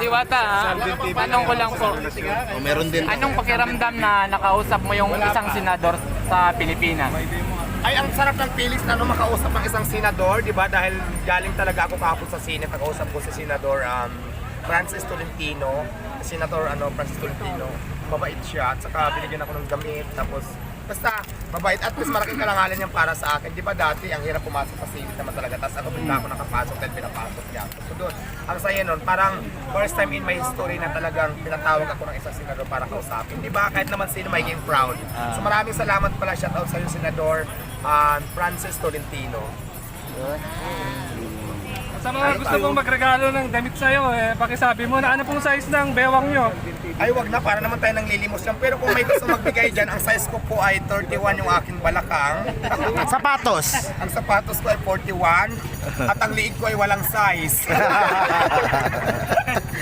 Diwata, tanong ko lang po. Meron din. Anong pakiramdam na nakausap mo yung isang senador sa Pilipinas? Ay, ang sarap ng feelings na makausap ng isang senador, di ba? Dahil galing talaga ako kahapon sa Senate, nakausap ko si Senador Francis Tolentino. Senador Francis Tolentino, mabait siya at saka binigyan ako ng gamit. Tapos, basta mabait at least malaking karangalan niya para sa akin. Di ba dati, ang hirap pumasok sa Senate naman talaga. Tapos ako bigla ako nakapasok dahil pinapasok niya. So doon, ang saya nun, parang first time in my history na talagang pinatawag ako ng isang senador para kausapin. Di ba? Kahit naman sino magiging proud. So maraming salamat pala, shoutout sa iyo, Senador Francis Tolentino. Sa mga gusto mong magregalo ng damit sa'yo, pakisabi mo na ano pong size ng bewang nyo. Ay, wag na, para naman tayo nang lilimos yan. Pero kung may gusto magbigay dyan, ang size ko po ay 31 yung aking balakang. Sapatos. Ang sapatos ko ay 41 at ang liig ko ay walang size.